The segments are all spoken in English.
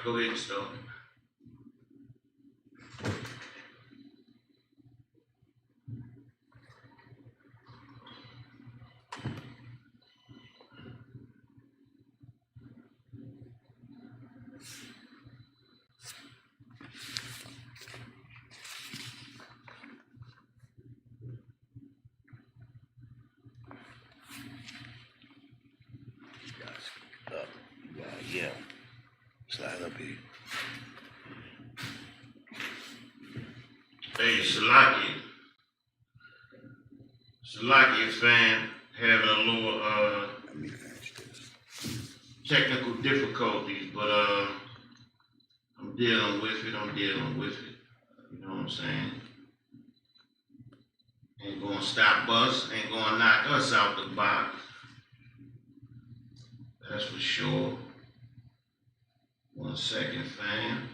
go ahead and start. Yeah. Slide up here. Hey, Salaki fan having a little technical difficulties, but I'm dealing with it. You know what I'm saying? Ain't gonna stop us, ain't gonna knock us out the box. That's for sure. 1 second, fam.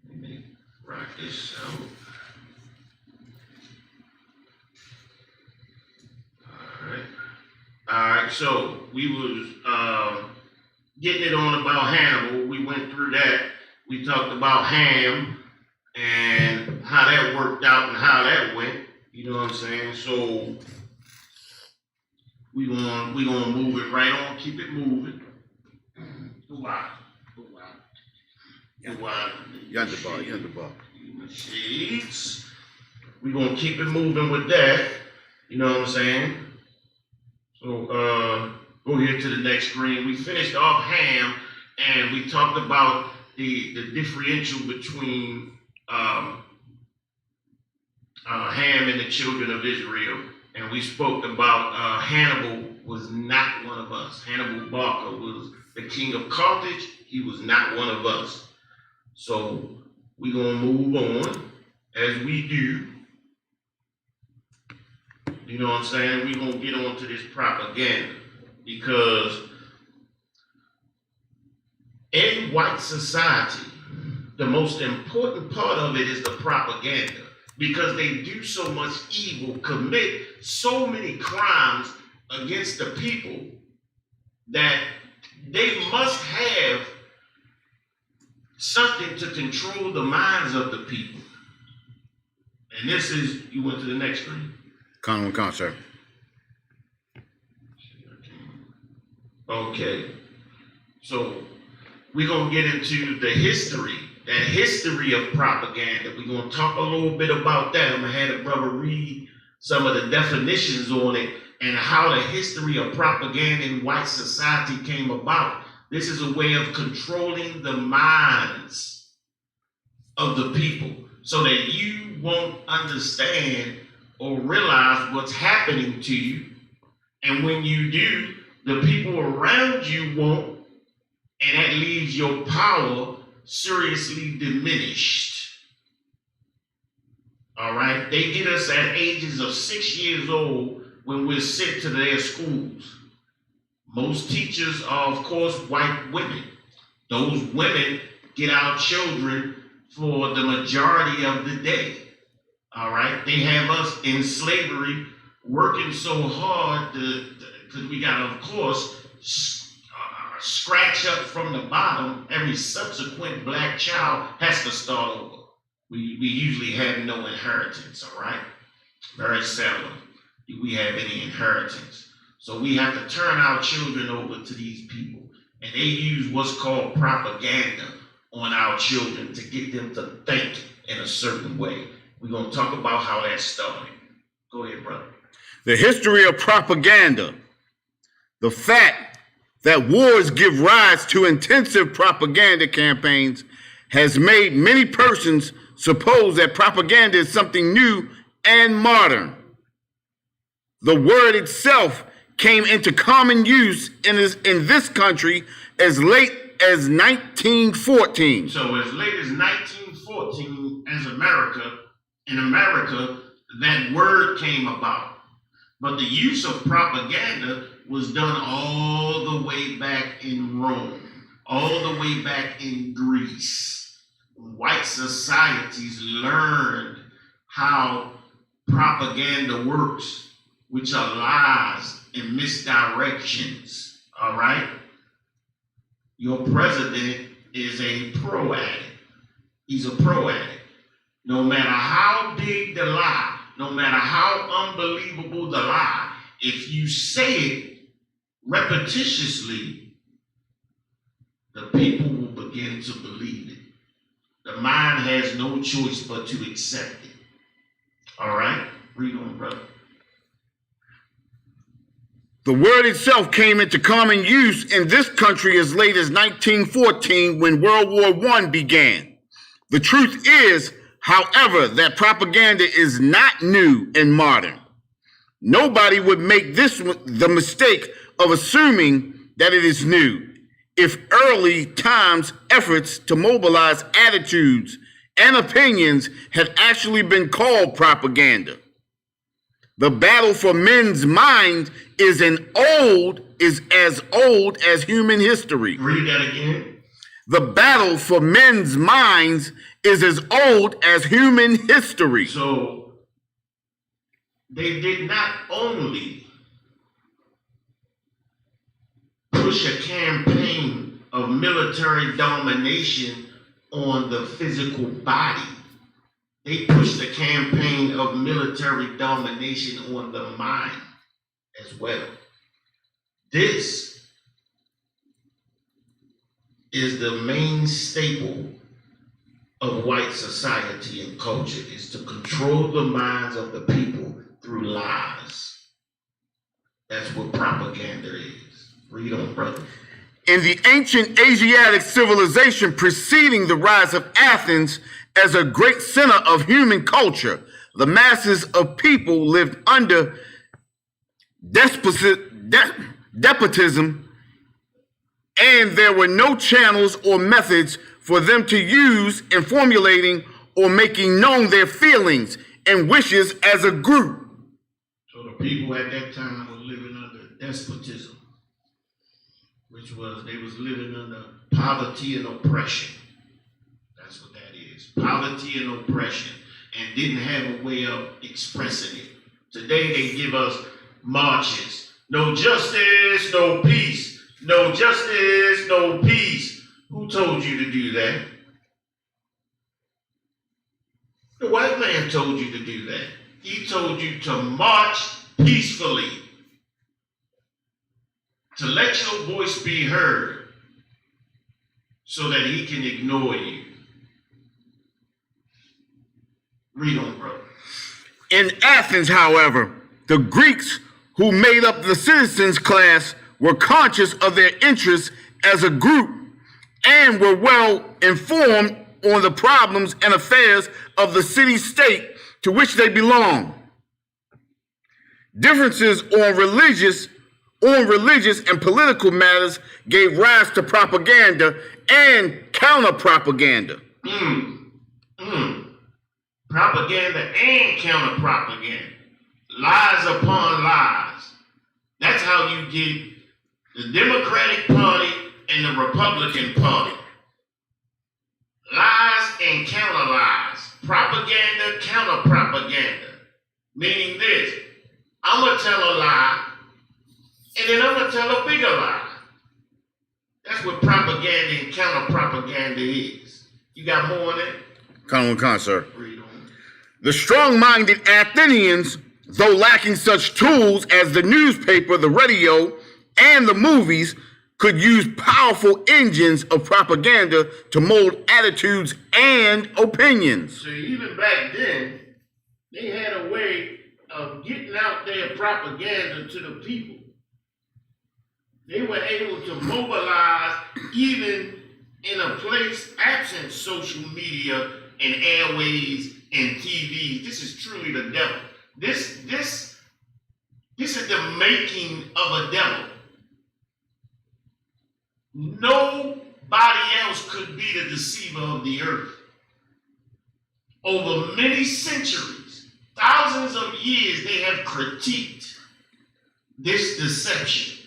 Let me rock this out. Alright, so we was getting it on about Hannibal. We went through that. We talked about Ham and how that worked out and how that went. You know what I'm saying? So we gonna move it right on, keep it moving. Wow. Yonder bar. Sheets. We gonna keep it moving with that. You know what I'm saying? So go here to the next screen. We finished off Ham, and we talked about the differential between Ham and the children of Israel. And we spoke about Hannibal was not one of us. Hannibal Barca was the king of Carthage. He was not one of us. So we're going to move on as we do. You know what I'm saying? We're going to get on to this propaganda because in white society, the most important part of it is the propaganda because they do so much evil, commit so many crimes against the people that they must have something to control the minds of the people. And this is, you went to the next screen. Concert. Okay. So we're going to get into the history, that history of propaganda. We're going to talk a little bit about that. I'm going to have a brother read some of the definitions on it and how the history of propaganda in white society came about. This is a way of controlling the minds of the people so that you won't understand or realize what's happening to you. And when you do, the people around you won't, and that leaves your power seriously diminished. All right? They get us at ages of 6 years old when we're sent to their schools. Most teachers are, of course, white women. Those women get our children for the majority of the day. All right? They have us in slavery working so hard because we got to, of course, scratch up from the bottom. Every subsequent black child has to start over. We usually have no inheritance, all right? Very seldom do we have any inheritance. So we have to turn our children over to these people. And they use what's called propaganda on our children to get them to think in a certain way. We're going to talk about how that started. Go ahead, brother. The history of propaganda. The fact that wars give rise to intensive propaganda campaigns has made many persons suppose that propaganda is something new and modern. The word itself came into common use in this country as late as 1914. So as late as 1914, in America, that word came about. But the use of propaganda was done all the way back in Rome, all the way back in Greece. White societies learned how propaganda works, which are lies and misdirections, all right? Your president is a pro addict. He's a pro addict. No matter how big the lie, no matter how unbelievable the lie, if you say it repetitiously, the people will begin to believe it. The mind has no choice but to accept it. All right? Read on, brother. The word itself came into common use in this country as late as 1914 when World War I began. The truth is, however, that propaganda is not new and modern. Nobody would make this the mistake of assuming that it is new if early times' efforts to mobilize attitudes and opinions had actually been called propaganda. The battle for men's mind is as old as human history. Read that again. The battle for men's minds is as old as human history. So they did not only push a campaign of military domination on the physical body, they pushed a campaign of military domination on the mind as well. This is the main staple of white society and culture, is to control the minds of the people through lies. That's what propaganda is. Read on, brother. In the ancient Asiatic civilization preceding the rise of Athens as a great center of human culture, the masses of people lived under despotism, and there were no channels or methods for them to use in formulating or making known their feelings and wishes as a group. So the people at that time were living under despotism, which was they was living under poverty and oppression. That's what that is. Poverty and oppression, and didn't have a way of expressing it. Today they give us marches. No justice, no peace. No justice, no peace. Who told you to do that? The white man told you to do that. He told you to march peacefully, to let your voice be heard so that he can ignore you. Read on, brother. In Athens, however, the Greeks who made up the citizens class were conscious of their interests as a group and were well informed on the problems and affairs of the city-state to which they belonged. Differences on religious and political matters gave rise to propaganda and counter-propaganda. Propaganda and counter-propaganda. Lies upon lies. That's how you get the Democratic Party and the Republican Party. Lies and counter lies. Propaganda, counter propaganda. Meaning this, I'm going to tell a lie, and then I'm going to tell a bigger lie. That's what propaganda and counter propaganda is. You got more on that? Come on, sir. Read on. The strong-minded Athenians, though lacking such tools as the newspaper, the radio, and the movies, could use powerful engines of propaganda to mold attitudes and opinions. So even back then, they had a way of getting out their propaganda to the people. They were able to mobilize even in a place absent social media and airways and TV. This is truly the devil. This is the making of a devil. Nobody else could be the deceiver of the earth. Over many centuries, thousands of years, they have critiqued this deception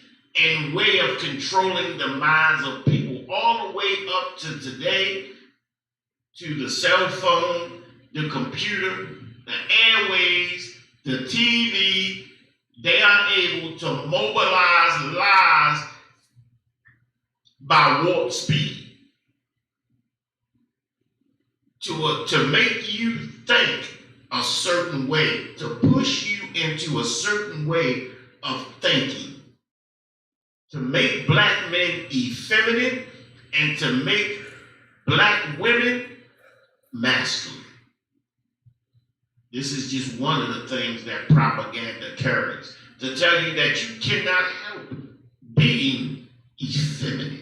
and way of controlling the minds of people, all the way up to today, to the cell phone, the computer, the airways, the TV. They are able to mobilize lies by warp speed to make you think a certain way, to push you into a certain way of thinking, to make black men effeminate and to make black women masculine. This is just one of the things that propaganda carries, to tell you that you cannot help being effeminate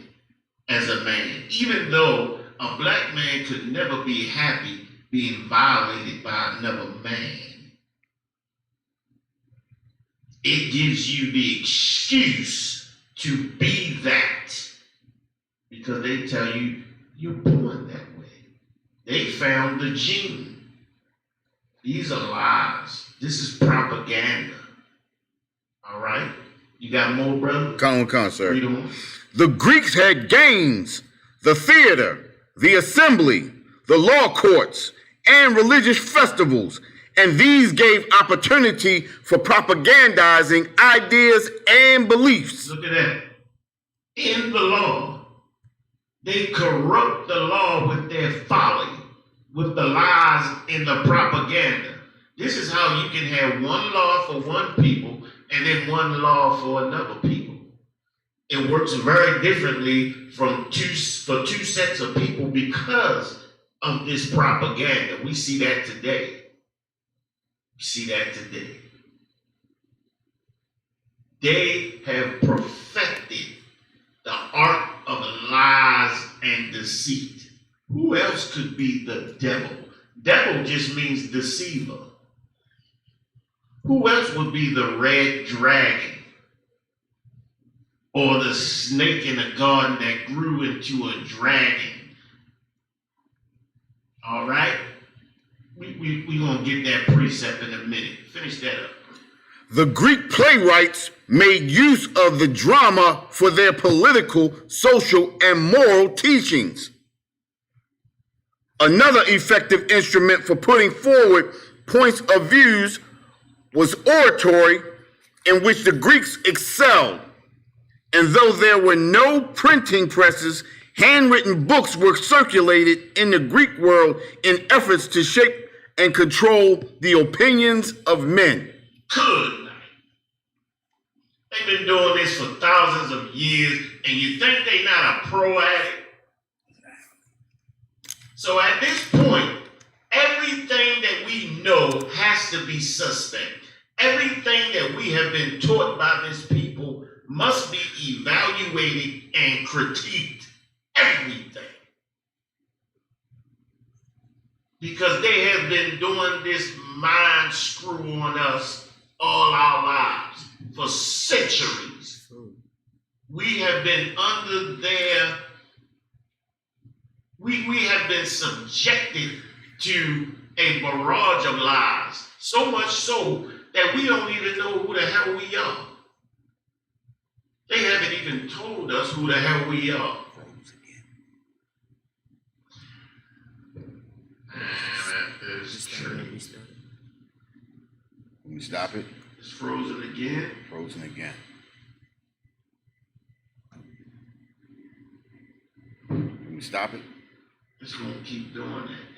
as a man, even though a black man could never be happy being violated by another man. It gives you the excuse to be that because they tell you you're born that way. They found the gene. These are lies. This is propaganda. All right? You got more, brother? Come on, sir. Read on. The Greeks had games, the theater, the assembly, the law courts, and religious festivals, and these gave opportunity for propagandizing ideas and beliefs. Look at that. In the law, they corrupt the law with their folly, with the lies and the propaganda. This is how you can have one law for one people and then one law for another people. It works very differently for two sets of people because of this propaganda. We see that today. They have perfected the art of lies and deceit. Who else could be the devil? Devil just means deceiver. Who else would be the red dragon? Or the snake in the garden that grew into a dragon? All right? We're going to get that precept in a minute. Finish that up. The Greek playwrights made use of the drama for their political, social, and moral teachings. Another effective instrument for putting forward points of views was oratory, in which the Greeks excelled. And though there were no printing presses, handwritten books were circulated in the Greek world in efforts to shape and control the opinions of men. Good night. They've been doing this for thousands of years, and you think they're not a pro at it? So at this point, everything that we know has to be suspect. Everything that we have been taught by this people must be evaluated and critiqued. Everything. Because they have been doing this mind screw on us all our lives for centuries. We have been under their, we have been subjected to a barrage of lies. So much so that we don't even know who the hell we are. They haven't even told us who the hell we are. That is true. Let me stop it. It's frozen again. Frozen again. Let me stop it. It's going to keep doing that.